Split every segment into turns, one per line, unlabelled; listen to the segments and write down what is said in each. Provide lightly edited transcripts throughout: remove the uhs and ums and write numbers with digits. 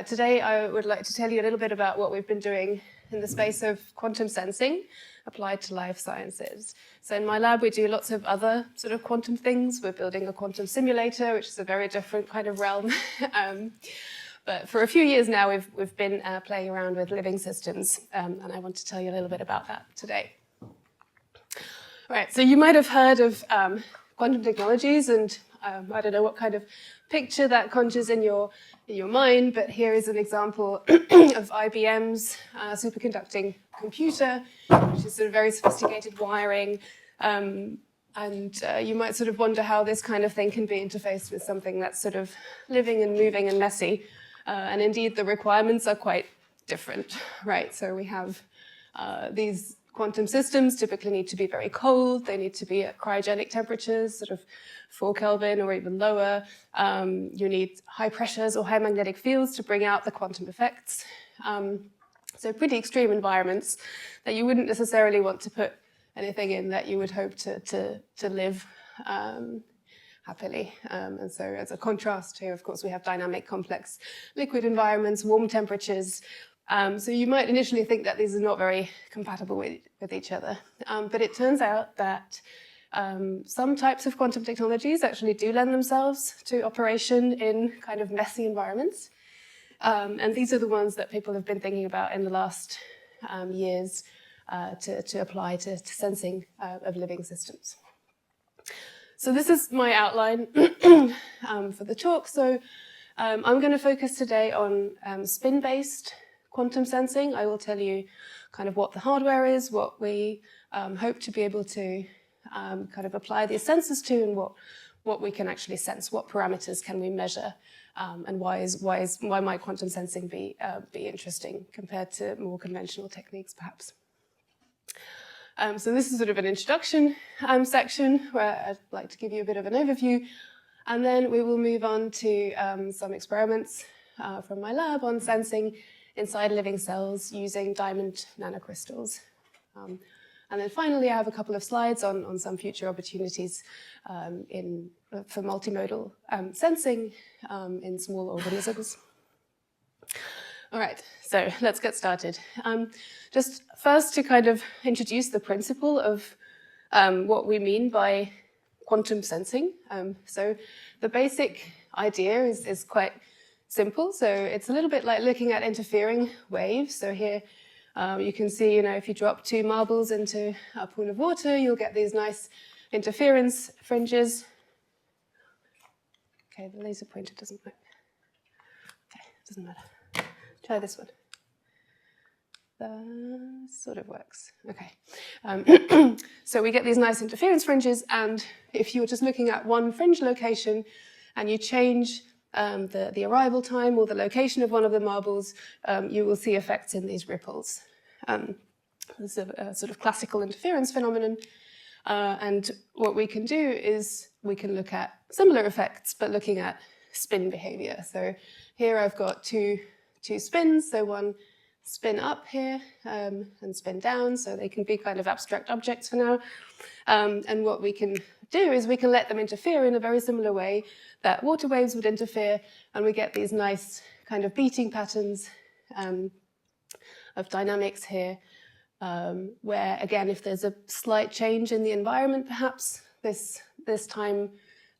Today I would like to tell you a little bit about what we've been doing in the space of quantum sensing applied to life sciences. So in my lab we do lots of other sort of quantum things. We're building a quantum simulator, which is a very different kind of realm. But for a few years now we've been playing around with living systems, and I want to tell you a little bit about that today. Right, so you might have heard of quantum technologies, and I don't know what kind of picture that conjures in your mind, but here is an example of IBM's superconducting computer, which is sort of very sophisticated wiring, and you might sort of wonder how this kind of thing can be interfaced with something that's sort of living and moving and messy, and indeed the requirements are quite different, right? So we have these quantum systems typically need to be very cold. They need to be at cryogenic temperatures, sort of 4 Kelvin or even lower. You need high pressures or high magnetic fields to bring out the quantum effects. So pretty extreme environments that you wouldn't necessarily want to put anything in that you would hope to live happily. And so as a contrast here, of course, we have dynamic complex liquid environments, warm temperatures. So you might initially think that these are not very compatible with each other. But it turns out that some types of quantum technologies actually do lend themselves to operation in kind of messy environments. And these are the ones that people have been thinking about in the last years to apply to sensing of living systems. So this is my outline for the talk. So I'm going to focus today on spin-based quantum sensing. I will tell you kind of what the hardware is, what we hope to be able to kind of apply these sensors to, and what we can actually sense, what parameters can we measure, and why might quantum sensing be interesting compared to more conventional techniques, perhaps. So this is sort of an introduction section where I'd like to give you a bit of an overview, and then we will move on to some experiments from my lab on sensing inside living cells using diamond nanocrystals. And then finally, I have a couple of slides on some future opportunities for multimodal sensing in small organisms. All right, so let's get started. Just first to kind of introduce the principle of what we mean by quantum sensing. So the basic idea is quite simple. So it's a little bit like looking at interfering waves. So here you can see, if you drop 2 marbles into a pool of water, you'll get these nice interference fringes. Okay, the laser pointer doesn't work. Okay, doesn't matter. Try this one. That sort of works. Okay. So we get these nice interference fringes, and if you're just looking at one fringe location and you change the arrival time or the location of one of the marbles, you will see effects in these ripples. This is a sort of classical interference phenomenon. And what we can do is we can look at similar effects, but looking at spin behavior. So here I've got two spins, so one spin up here and spin down, so they can be kind of abstract objects for now. And what we can do is we can let them interfere in a very similar way that water waves would interfere, and we get these nice kind of beating patterns of dynamics here, where, again, if there's a slight change in the environment, perhaps this time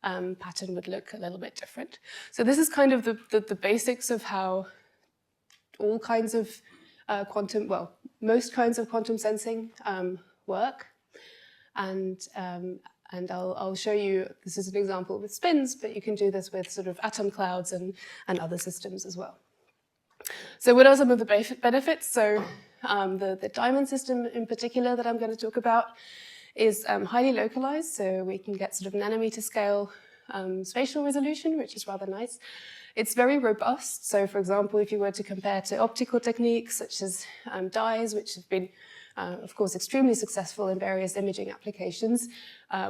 pattern would look a little bit different. So this is kind of the basics of how all kinds of most kinds of quantum sensing work. And I'll show you, this is an example with spins, but you can do this with sort of atom clouds and other systems as well. So what are some of the benefits? So the diamond system in particular that I'm going to talk about is highly localized, so we can get sort of nanometer scale spatial resolution, which is rather nice. It's very robust, so for example, if you were to compare to optical techniques such as dyes, which have been of course, extremely successful in various imaging applications,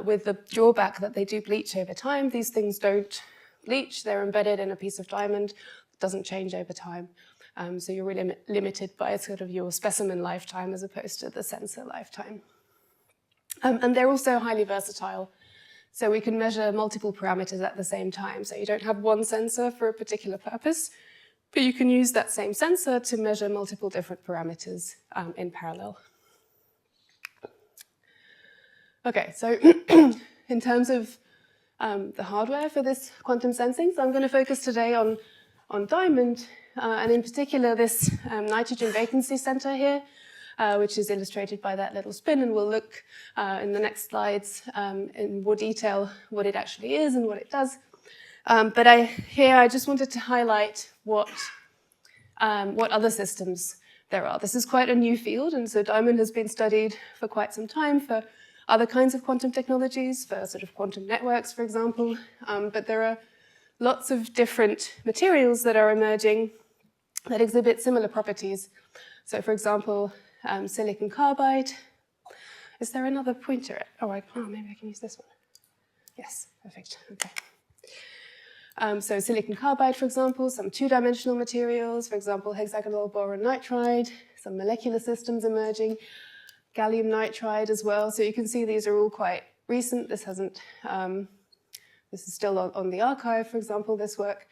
with the drawback that they do bleach over time. These things don't bleach, they're embedded in a piece of diamond, it doesn't change over time. So you're really limited by sort of your specimen lifetime as opposed to the sensor lifetime. And they're also highly versatile. So we can measure multiple parameters at the same time. So you don't have one sensor for a particular purpose. But you can use that same sensor to measure multiple different parameters in parallel. Okay, so in terms of the hardware for this quantum sensing, so I'm going to focus today on DIAMOND, and in particular this nitrogen vacancy center here, which is illustrated by that little spin, and we'll look in the next slides in more detail what it actually is and what it does. But here I just wanted to highlight what other systems there are. This is quite a new field, and so DIAMOND has been studied for quite some time for other kinds of quantum technologies, for sort of quantum networks, for example. But there are lots of different materials that are emerging that exhibit similar properties. So, for example, silicon carbide. Is there another pointer? Oh, maybe I can use this one. Yes, perfect. Okay. So silicon carbide, for example, some two-dimensional materials, for example, hexagonal boron nitride, some molecular systems emerging, gallium nitride as well. So you can see these are all quite recent. This hasn't, this is still on the archive, for example, this work.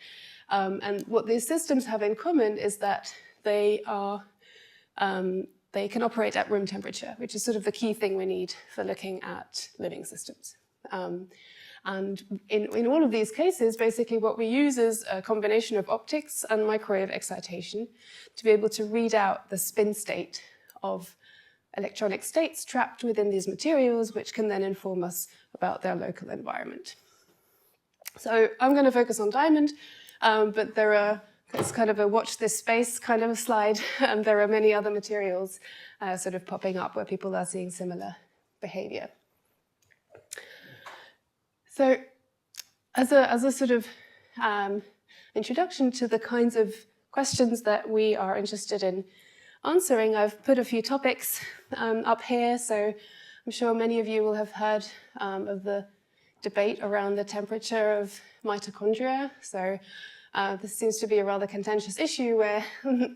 And what these systems have in common is that they can operate at room temperature, which is sort of the key thing we need for looking at living systems. And in all of these cases, basically what we use is a combination of optics and microwave excitation to be able to read out the spin state of electronic states trapped within these materials, which can then inform us about their local environment. So I'm going to focus on DIAMOND, but it's kind of a watch this space kind of a slide, and there are many other materials sort of popping up where people are seeing similar behavior. So as a sort of introduction to the kinds of questions that we are interested in answering, I've put a few topics up here. So I'm sure many of you will have heard of the debate around the temperature of mitochondria. So this seems to be a rather contentious issue where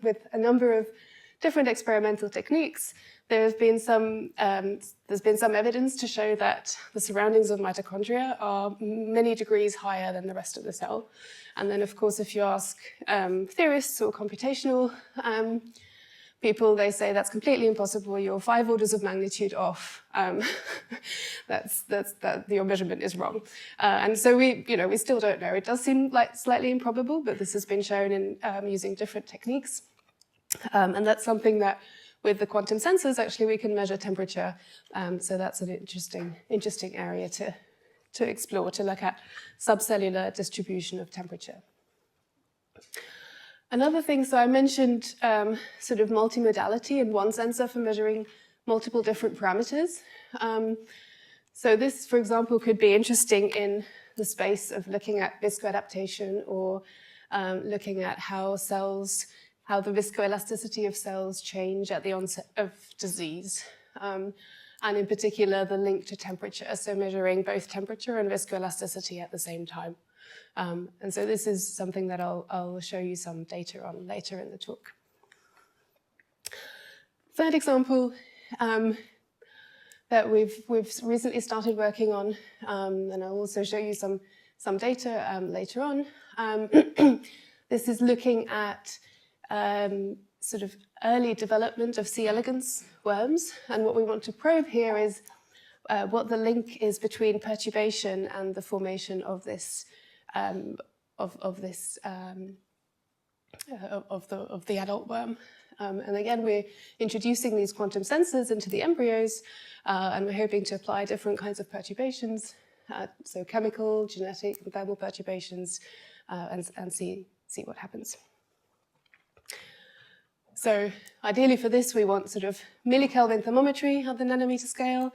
with a number of different experimental techniques, there's been some evidence to show that the surroundings of mitochondria are many degrees higher than the rest of the cell. And then, of course, if you ask theorists or computational people, they say that's completely impossible. You're 5 orders of magnitude off. Your measurement is wrong. And so we still don't know. It does seem like slightly improbable, but this has been shown in using different techniques. And that's something that with the quantum sensors, actually, we can measure temperature. So that's an interesting area to explore, to look at subcellular distribution of temperature. Another thing, so I mentioned sort of multimodality in one sensor for measuring multiple different parameters. So this, for example, could be interesting in the space of looking at viscoadaptation or looking at how the viscoelasticity of cells change at the onset of disease, and in particular, the link to temperature, so measuring both temperature and viscoelasticity at the same time. And so this is something that I'll show you some data on later in the talk. Third example that we've recently started working on, and I'll also show you some data later on. This is looking at sort of early development of C. elegans worms. And what we want to probe here is what the link is between perturbation and the formation of this, of the adult worm. And again, we're introducing these quantum sensors into the embryos, and we're hoping to apply different kinds of perturbations, so chemical, genetic, and thermal perturbations, and see what happens. So ideally for this, we want sort of millikelvin thermometry at the nanometer scale.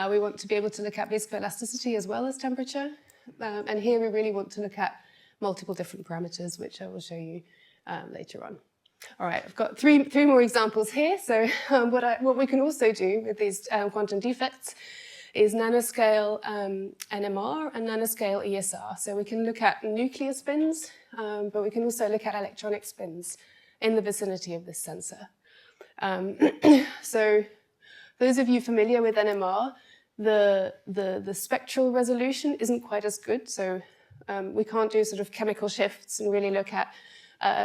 We want to be able to look at viscoelasticity as well as temperature. And here we really want to look at multiple different parameters, which I will show you later on. All right, I've got three more examples here. So what we can also do with these quantum defects is nanoscale NMR and nanoscale ESR. So we can look at nuclear spins, but we can also look at electronic spins in the vicinity of this sensor. So those of you familiar with NMR, the spectral resolution isn't quite as good. So we can't do sort of chemical shifts and really look at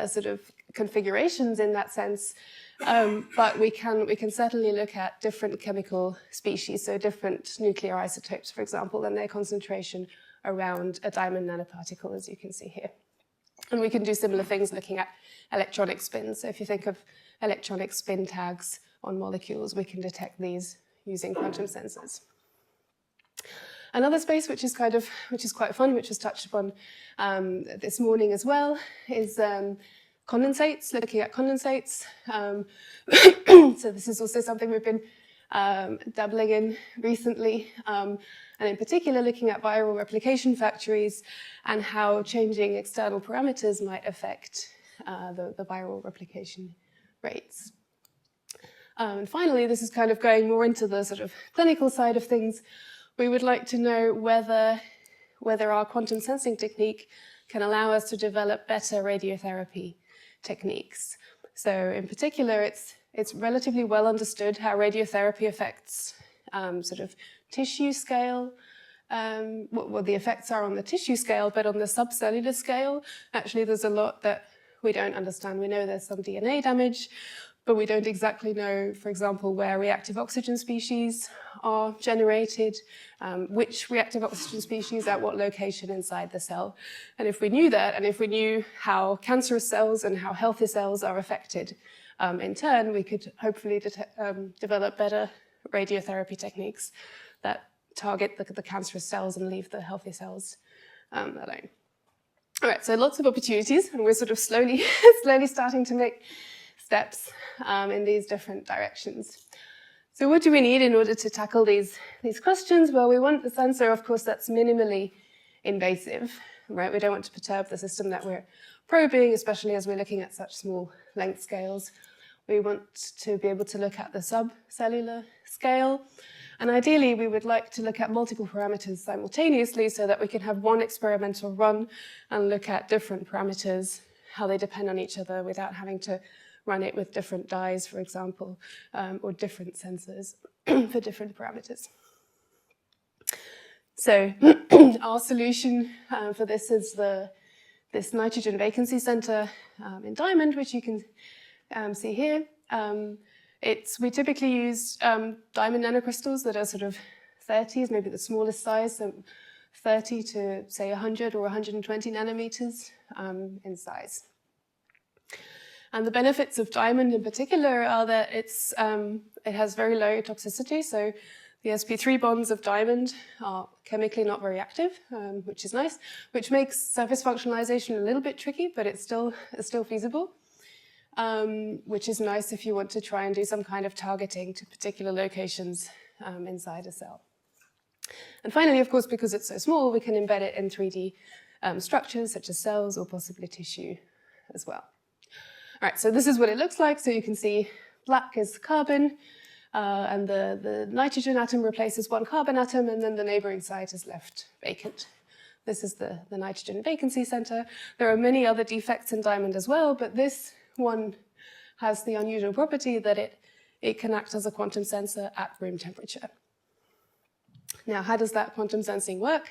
sort of configurations in that sense, but we can certainly look at different chemical species, so different nuclear isotopes, for example, and their concentration around a diamond nanoparticle, as you can see here. And we can do similar things looking at electronic spins. So if you think of electronic spin tags on molecules, we can detect these using quantum sensors. Another space which is quite fun, which was touched upon this morning as well, is condensates, looking at condensates. So this is also something we've been dabbling in recently, and in particular looking at viral replication factories and how changing external parameters might affect the viral replication rates. And finally, this is kind of going more into the sort of clinical side of things. We would like to know whether our quantum sensing technique can allow us to develop better radiotherapy techniques. So in particular, it's relatively well understood how radiotherapy affects sort of tissue scale, what the effects are on the tissue scale, but on the subcellular scale, actually there's a lot that we don't understand. We know there's some DNA damage, but we don't exactly know, for example, where reactive oxygen species are generated, which reactive oxygen species at what location inside the cell. And if we knew that, and if we knew how cancerous cells and how healthy cells are affected, in turn, we could hopefully develop better radiotherapy techniques that target the cancerous cells and leave the healthy cells alone. All right, so lots of opportunities, and we're sort of slowly starting to make steps in these different directions. So what do we need in order to tackle these questions? Well, we want a sensor, of course, that's minimally invasive, right? We don't want to perturb the system that we're probing, especially as we're looking at such small length scales. We want to be able to look at the subcellular scale. And ideally, we would like to look at multiple parameters simultaneously so that we can have one experimental run and look at different parameters, how they depend on each other without having to run it with different dyes, for example, or different sensors for different parameters. So our solution for this is this nitrogen vacancy center in diamond, which you can see here. We typically use diamond nanocrystals that are sort of 30s, maybe the smallest size, so 30 to say 100 or 120 nanometers in size. And the benefits of diamond in particular are that it has very low toxicity. So the sp3 bonds of diamond are chemically not very active, which is nice, which makes surface functionalization a little bit tricky, but it's still feasible, which is nice if you want to try and do some kind of targeting to particular locations inside a cell. And finally, of course, because it's so small, we can embed it in 3D structures such as cells or possibly tissue as well. All right, so this is what it looks like. So you can see black is carbon, and the nitrogen atom replaces one carbon atom, and then the neighboring site is left vacant. This is the nitrogen vacancy center. There are many other defects in diamond as well, but this one has the unusual property that it can act as a quantum sensor at room temperature. Now, how does that quantum sensing work?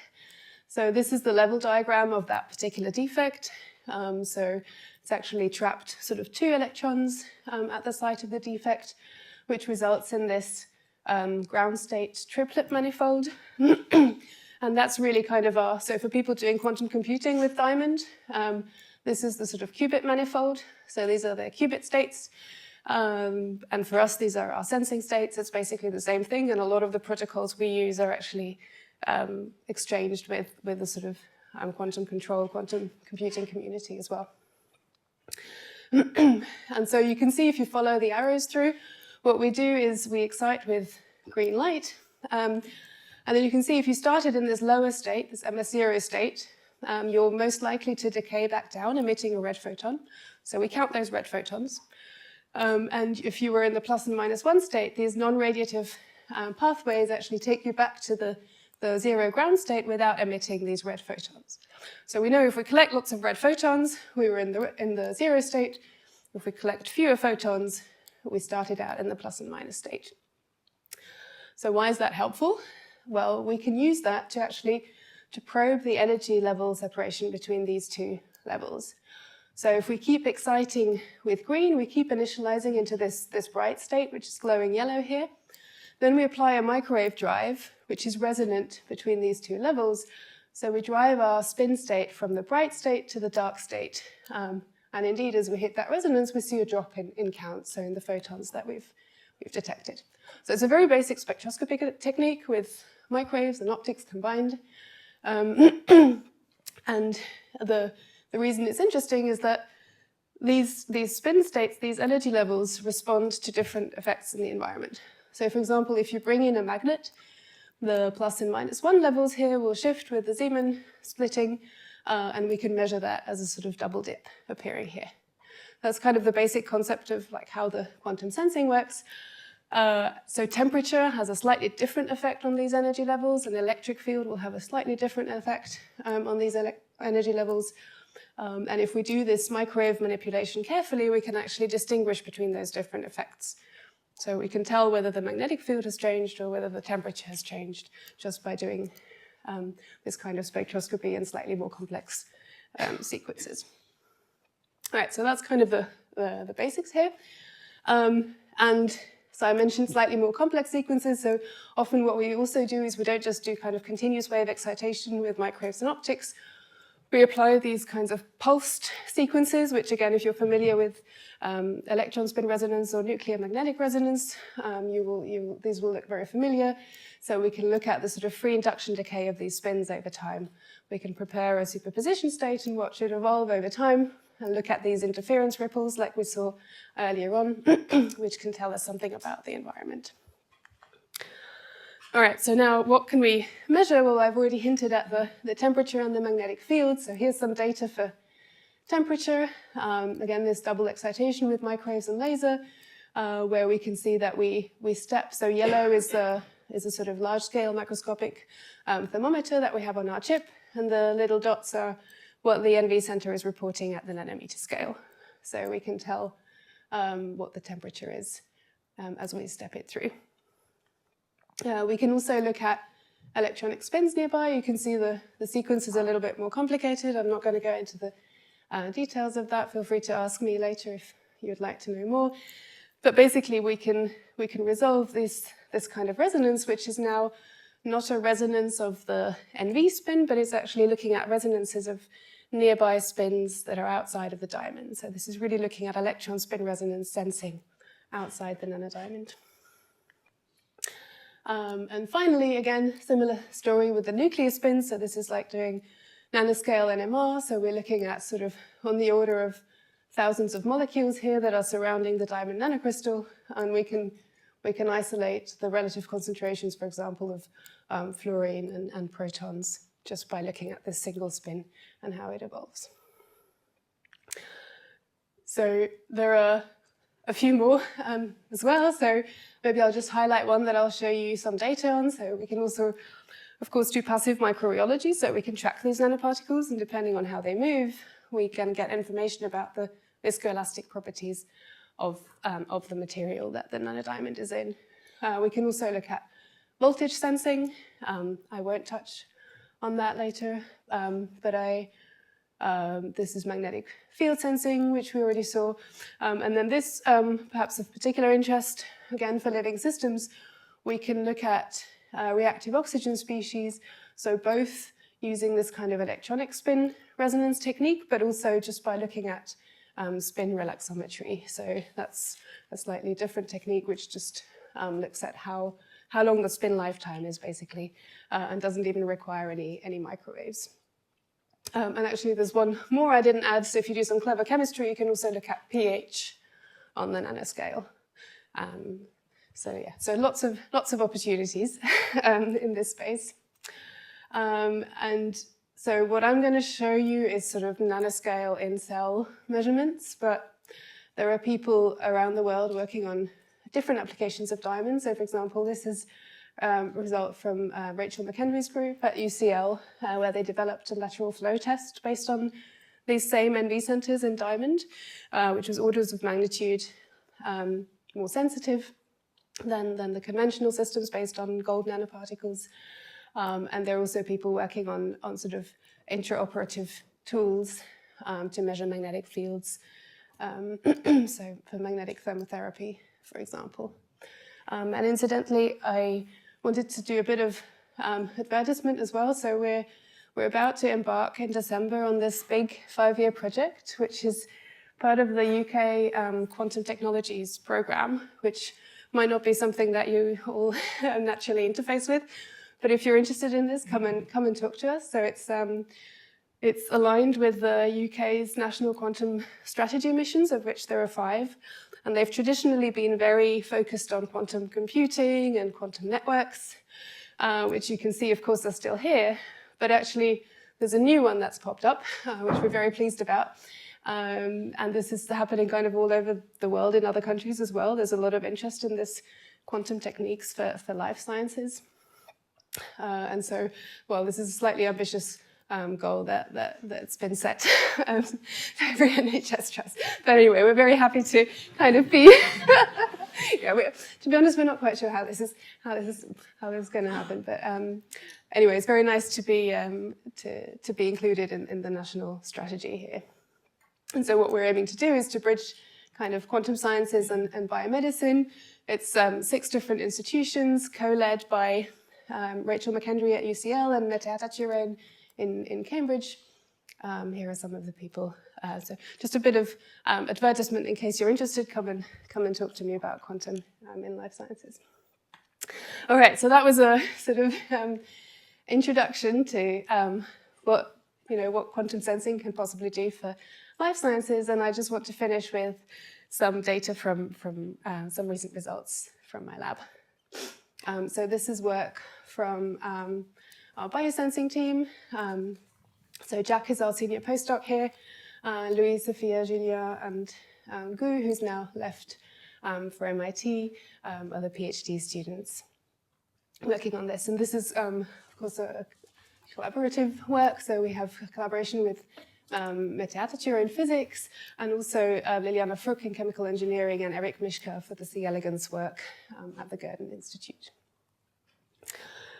So this is the level diagram of that particular defect. So it's actually trapped sort of 2 electrons at the site of the defect, which results in this ground state triplet manifold. And that's really kind of so for people doing quantum computing with diamond, this is the sort of qubit manifold. So these are the qubit states. And for us, these are our sensing states. It's basically the same thing. And a lot of the protocols we use are actually exchanged with the sort of quantum control, quantum computing community as well. And so you can see if you follow the arrows through, what we do is we excite with green light. And then you can see if you started in this lower state, this MS0 state, you're most likely to decay back down, emitting a red photon. So we count those red photons. And if you were in the plus and minus 1 state, these non-radiative pathways actually take you back to the 0 ground state without emitting these red photons. So we know if we collect lots of red photons, we were in the 0 state. If we collect fewer photons, we started out in the plus and minus state. So why is that helpful? Well, we can use that to probe the energy level separation between these 2 levels. So if we keep exciting with green, we keep initializing into this bright state, which is glowing yellow here. Then we apply a microwave drive, which is resonant between these two levels. So we drive our spin state from the bright state to the dark state. And indeed, as we hit that resonance, we see a drop in count, so in the photons that we've detected. So it's a very basic spectroscopy technique with microwaves and optics combined. And the reason it's interesting is that these spin states, these energy levels, respond to different effects in the environment. So for example, if you bring in a magnet, the plus and minus 1 levels here will shift with the Zeeman splitting, and we can measure that as a sort of double dip appearing here. That's kind of the basic concept of like how the quantum sensing works. So temperature has a slightly different effect on these energy levels, and electric field will have a slightly different effect on these energy levels. And if we do this microwave manipulation carefully, we can actually distinguish between those different effects. So we can tell whether the magnetic field has changed or whether the temperature has changed just by doing this kind of spectroscopy in slightly more complex sequences. All right, so that's kind of the basics here. And so I mentioned slightly more complex sequences. So often what we also do is we don't just do kind of continuous wave excitation with microwaves and optics. We apply these kinds of pulsed sequences, which again, if you're familiar with electron spin resonance or nuclear magnetic resonance, these will look very familiar. So we can look at the sort of free induction decay of these spins over time. We can prepare a superposition state and watch it evolve over time and look at these interference ripples like we saw earlier on, which can tell us something about the environment. All right, so now what can we measure? Well, I've already hinted at the temperature and the magnetic field. So here's some data for temperature. Again, this double excitation with microwaves and laser, where we can see that we step. So yellow is a sort of large-scale microscopic thermometer that we have on our chip, and the little dots are what the NV center is reporting at the nanometer scale. So we can tell what the temperature is as we step it through. We can also look at electronic spins nearby. You can see the sequence is a little bit more complicated. I'm not going to go into the details of that. Feel free to ask me later if you would like to know more. But basically, we can resolve this kind of resonance, which is now not a resonance of the NV spin, but it's actually looking at resonances of nearby spins that are outside of the diamond. So this is really looking at electron spin resonance sensing outside the nanodiamond. And finally, again, similar story with the nuclear spin. So this is like doing nanoscale NMR. So we're looking at sort of on the order of thousands of molecules here that are surrounding the diamond nanocrystal. And we can isolate the relative concentrations, for example, of fluorine and protons just by looking at this single spin and how it evolves. So there are a few more as well. So maybe I'll just highlight one that I'll show you some data on. So we can also, of course, do passive microrheology. So we can track these nanoparticles, and depending on how they move, we can get information about the viscoelastic properties of the material that the nanodiamond is in. We can also look at voltage sensing. I won't touch on that later, but this is magnetic field sensing, which we already saw. And then this, perhaps of particular interest, again, for living systems, we can look at reactive oxygen species. So both using this kind of electronic spin resonance technique, but also just by looking at spin relaxometry. So that's a slightly different technique, which just looks at how long the spin lifetime is, basically, and doesn't even require any microwaves. And actually, there's one more I didn't add. So if you do some clever chemistry, you can also look at pH on the nanoscale. So yeah, so lots of opportunities in this space. And so what I'm going to show you is sort of nanoscale in cell measurements, but there are people around the world working on different applications of diamonds. So for example, this is a result from Rachel McHenry's group at UCL, where they developed a lateral flow test based on these same NV centers in diamond, which was orders of magnitude more sensitive than the conventional systems based on gold nanoparticles. And there are also people working on sort of intraoperative tools to measure magnetic fields, so for magnetic thermotherapy, for example. And incidentally, I wanted to do a bit of advertisement as well. So we're about to embark in December on this big 5-year project, which is part of the UK Quantum Technologies programme, which might not be something that you all naturally interface with. But if you're interested in this, come and talk to us. So it's aligned with the UK's national quantum strategy missions, of which there are 5. And they've traditionally been very focused on quantum computing and quantum networks, which you can see, of course, are still here. But actually, there's a new one that's popped up, which we're very pleased about. And this is happening kind of all over the world in other countries as well. There's a lot of interest in this quantum techniques for life sciences. And so, well, this is a slightly ambitious goal that's been set for every NHS trust. But anyway, we're very happy to kind of be. Yeah, to be honest, we're not quite sure how this is going to happen. But anyway, it's very nice to be included in the national strategy here. And so what we're aiming to do is to bridge kind of quantum sciences and biomedicine. It's 6 different institutions, co-led by Rachel McKendry at UCL and Mete Ataturé in Cambridge. Here are some of the people. So just a bit of advertisement in case you're interested. Come and talk to me about quantum in life sciences. All right, so that was a sort of introduction to what quantum sensing can possibly do for life sciences, and I just want to finish with some data from some recent results from my lab. So this is work from our biosensing team. So Jack is our senior postdoc here, Louise, Sophia, Julia, and Gu, who's now left for MIT, other PhD students working on this. And this is, of course, a collaborative work. So we have a collaboration with Mete Ataturé in physics, and also Liliana Fruck in chemical engineering, and Eric Mishka for the C. elegans work at the Gurdon Institute.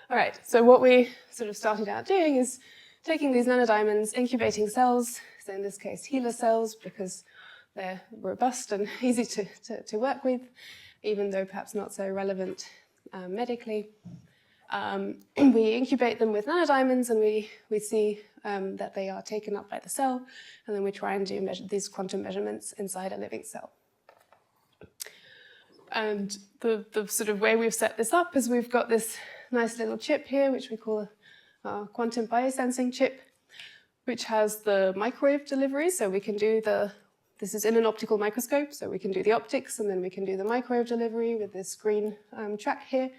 All right, so what we sort of started out doing is taking these nanodiamonds, incubating cells, so in this case HeLa cells, because they're robust and easy to work with, even though perhaps not so relevant medically. We incubate them with nanodiamonds, and we see that they are taken up by the cell, and then we try and do these quantum measurements inside a living cell. And the sort of way we've set this up is we've got this nice little chip here, which we call a quantum biosensing chip, which has the microwave delivery. So we can do this is in an optical microscope, so we can do the optics, and then we can do the microwave delivery with this green track here.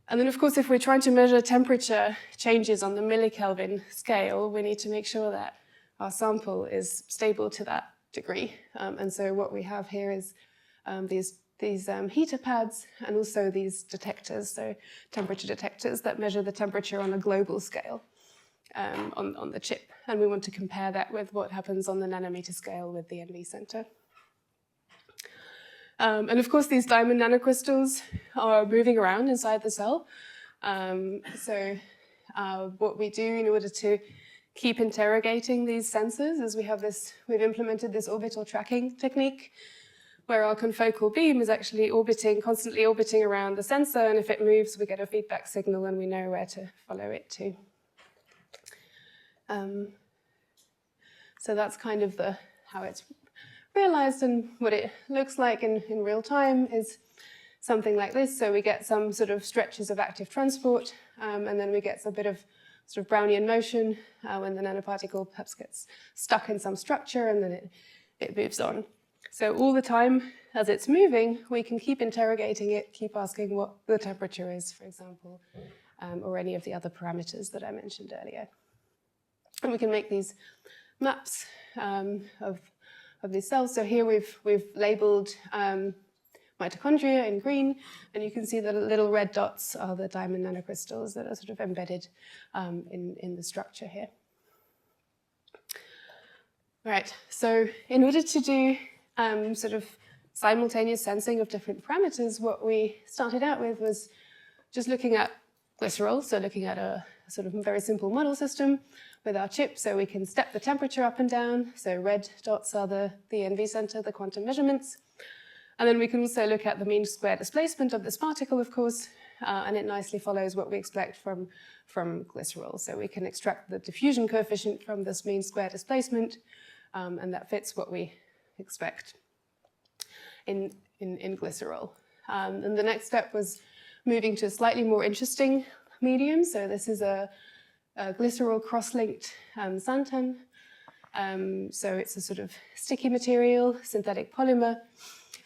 And then, of course, if we're trying to measure temperature changes on the millikelvin scale, we need to make sure that our sample is stable to that degree. And so what we have here is these heater pads, and also these detectors, so temperature detectors that measure the temperature on a global scale on the chip. And we want to compare that with what happens on the nanometer scale with the NV center. And of course, these diamond nanocrystals are moving around inside the cell. So what we do in order to keep interrogating these sensors is we've implemented this orbital tracking technique, where our confocal beam is actually constantly orbiting around the sensor, and if it moves, we get a feedback signal and we know where to follow it to. So that's kind of how it's realized, and what it looks like in real time is something like this. So we get some sort of stretches of active transport, and then we get a bit of sort of Brownian motion when the nanoparticle perhaps gets stuck in some structure, and then it moves on. So all the time as it's moving, we can keep interrogating it, keep asking what the temperature is, for example, or any of the other parameters that I mentioned earlier. And we can make these maps of these cells. So here we've labeled mitochondria in green, and you can see the little red dots are the diamond nanocrystals that are sort of embedded in the structure here. All right, so in order to do sort of simultaneous sensing of different parameters, what we started out with was just looking at glycerol, so looking at a sort of very simple model system with our chip, so we can step the temperature up and down. So red dots are the NV center, the quantum measurements. And then we can also look at the mean square displacement of this particle, of course, and it nicely follows what we expect from glycerol. So we can extract the diffusion coefficient from this mean square displacement, and that fits what we expect in glycerol. And the next step was moving to a slightly more interesting medium. So this is a glycerol cross-linked xanthan. So it's a sort of sticky material, synthetic polymer.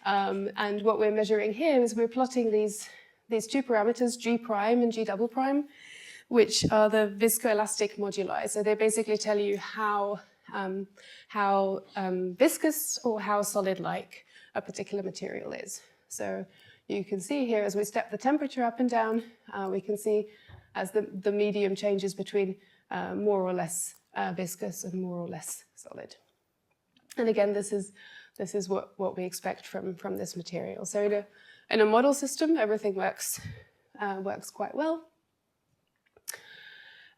And what we're measuring here is we're plotting these two parameters, G prime and G double prime, which are the viscoelastic moduli. So they basically tell you how viscous or how solid-like a particular material is. So you can see here as we step the temperature up and down, we can see as the medium changes between more or less viscous and more or less solid. And again, this is what we expect from this material. So in a model system, everything works quite well.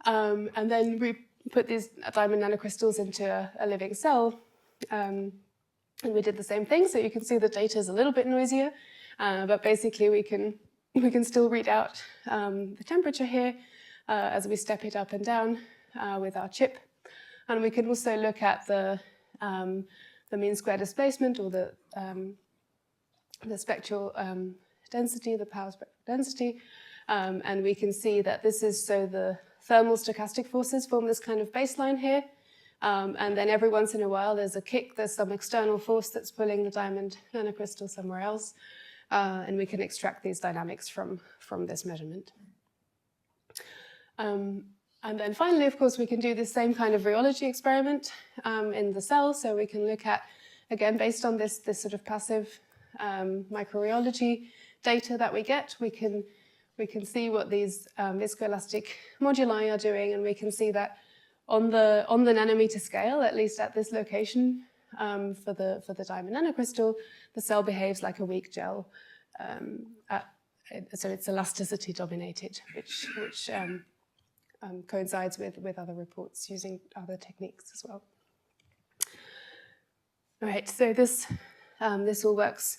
And then we put these diamond nanocrystals into a living cell. And we did the same thing. So you can see the data is a little bit noisier, but basically we can still read out the temperature here as we step it up and down with our chip. And we can also look at the mean square displacement, or the spectral density, the power spectral density. And we can see that this is, so the thermal stochastic forces form this kind of baseline here. And then every once in a while there's a kick, there's some external force that's pulling the diamond nanocrystal somewhere else. And we can extract these dynamics from this measurement. And then finally, of course, we can do the same kind of rheology experiment in the cell. So we can look at, again, based on this sort of passive microrheology data that we get, we can see what these viscoelastic moduli are doing, and we can see that on the nanometer scale, at least at this location for the diamond nanocrystal, the cell behaves like a weak gel. So it's elasticity dominated, which coincides with other reports using other techniques as well. All right, so this all works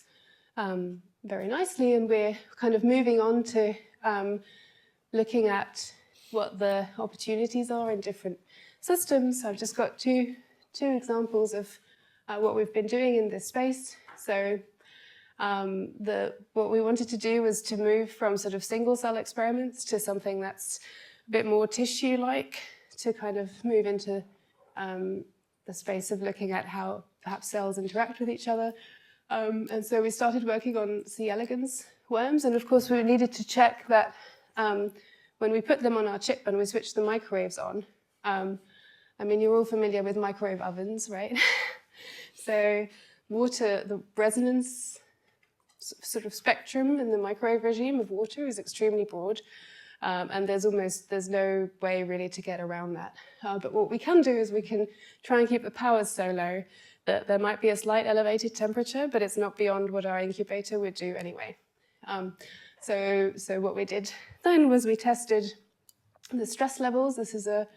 very nicely, and we're kind of moving on to looking at what the opportunities are in different systems. So I've just got two examples of what we've been doing in this space. So what we wanted to do was to move from sort of single cell experiments to something that's a bit more tissue-like, to kind of move into the space of looking at how perhaps cells interact with each other. And so we started working on C. elegans worms, and of course we needed to check that when we put them on our chip and we switch the microwaves on, I mean, you're all familiar with microwave ovens, right? So water, the resonance sort of spectrum in the microwave regime of water is extremely broad, and there's no way really to get around that. But what we can do is we can try and keep the powers so low that there might be a slight elevated temperature, but it's not beyond what our incubator would do anyway. So what we did then was we tested the stress levels. This is a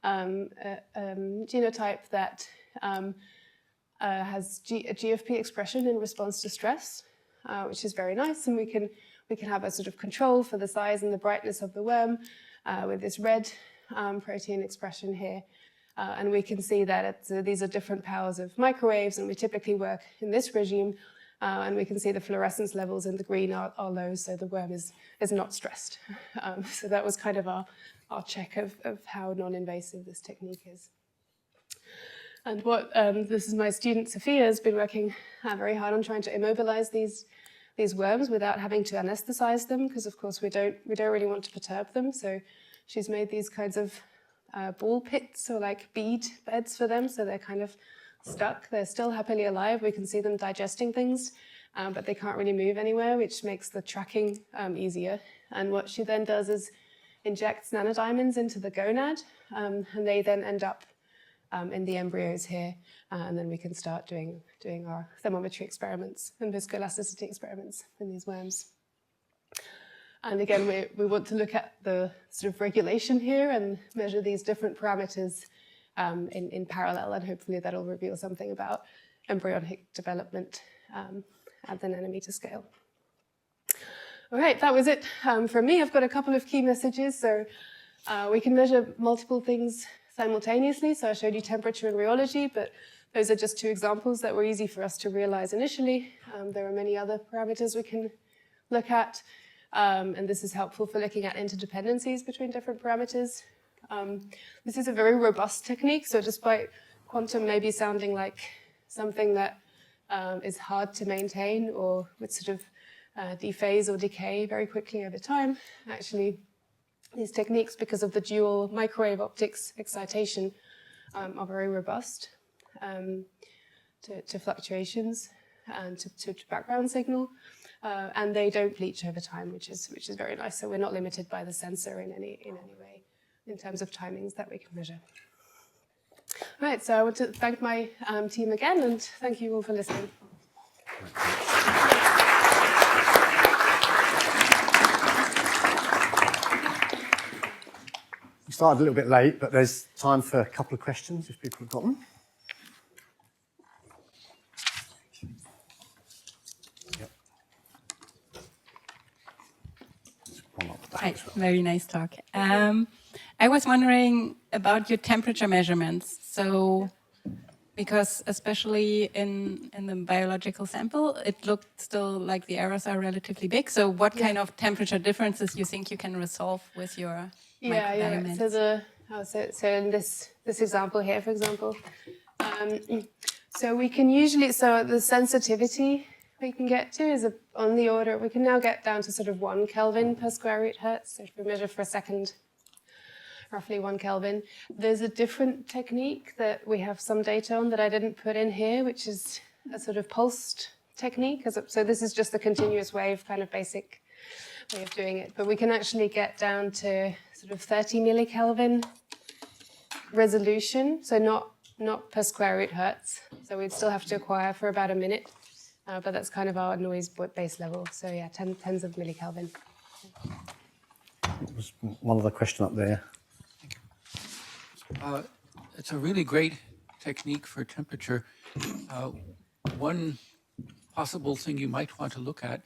genotype that has a GFP expression in response to stress, which is very nice, and we can have a sort of control for the size and the brightness of the worm with this red protein expression here. And we can see that these are different powers of microwaves, and we typically work in this regime, and we can see the fluorescence levels in the green are low, so the worm is not stressed. So that was kind of our check of how non-invasive this technique is. And this is my student Sophia has been working very hard on trying to immobilize these worms without having to anesthetize them, because of course we don't really want to perturb them. So she's made these kinds of ball pits, or like bead beds for them, so they're kind of stuck. They're still happily alive. We can see them digesting things, but they can't really move anywhere, which makes the tracking easier. And what she then does is injects nanodiamonds into the gonad, and they then end up in the embryos here, and then we can start doing our thermometry experiments and viscoelasticity experiments in these worms. And again, we want to look at the sort of regulation here and measure these different parameters in parallel, and hopefully that'll reveal something about embryonic development at the nanometer scale. All right, that was it from me. I've got a couple of key messages. So we can measure multiple things simultaneously. So I showed you temperature and rheology, but those are just two examples that were easy for us to realize initially. There are many other parameters we can look at. And this is helpful for looking at interdependencies between different parameters. This is a very robust technique, so despite quantum maybe sounding like something that is hard to maintain or would sort of dephase or decay very quickly over time, actually these techniques, because of the dual microwave optics excitation, are very robust to fluctuations and to background signal. And they don't bleach over time, which is very nice. So we're not limited by the sensor in any way in terms of timings that we can measure. All right, so I want to thank my team again, and thank you all for listening.
We started a little bit late, but there's time for a couple of questions if people have got them.
Hi, very nice talk. I was wondering about your temperature measurements. So, because especially in the biological sample, it looked still like the errors are relatively big. So what kind of temperature differences you think you can resolve with your microdiomates?
So in this example here, for example, so we can usually, so the sensitivity we can get to is on the order, we can now get down to sort of 1 Kelvin per square root hertz. So if we measure for a second, roughly 1 Kelvin. There's a different technique that we have some data on that I didn't put in here, which is a sort of pulsed technique. So this is just the continuous wave kind of basic way of doing it. But we can actually get down to sort of 30 millikelvin resolution, so not per square root hertz. So we'd still have to acquire for about a minute. But that's kind of our noise base level. So yeah, tens of millikelvin.
There's one other question up there.
It's a really great technique for temperature. One possible thing you might want to look at,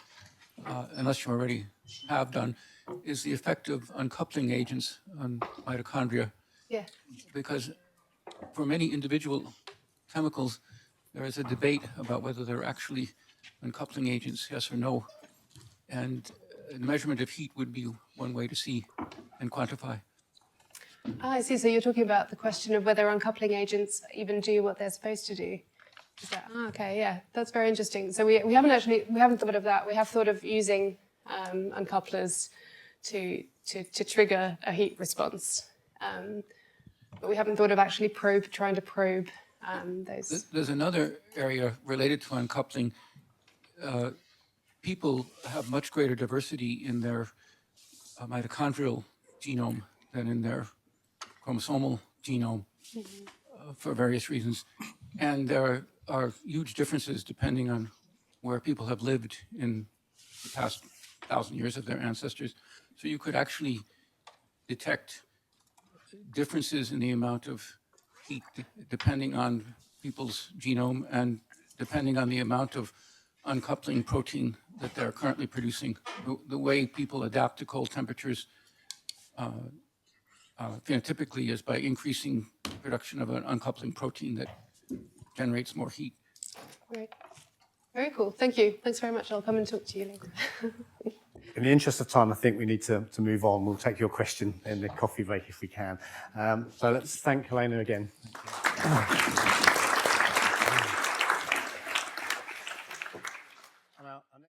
unless you already have done, is the effect of uncoupling agents on mitochondria.
Yeah.
Because for many individual chemicals, there is a debate about whether they're actually uncoupling agents, yes or no. And the measurement of heat would be one way to see and quantify.
I see. So you're talking about the question of whether uncoupling agents even do what they're supposed to do. Is that, okay, yeah, that's very interesting. So we haven't thought of that. We have thought of using uncouplers to trigger a heat response. But we haven't thought of actually trying to probe those.
There's another area related to uncoupling. People have much greater diversity in their mitochondrial genome than in their chromosomal genome for various reasons. And there are huge differences depending on where people have lived in the past 1,000 years of their ancestors. So you could actually detect differences in the amount of heat depending on people's genome and depending on the amount of uncoupling protein that they're currently producing. The way people adapt to cold temperatures phenotypically is by increasing production of an uncoupling protein that generates more heat.
Great. Very cool. Thank you. Thanks very much. I'll come and talk to you later.
In the interest of time, I think we need to move on. We'll take your question in the coffee break if we can. So let's thank Helena again. Thank you.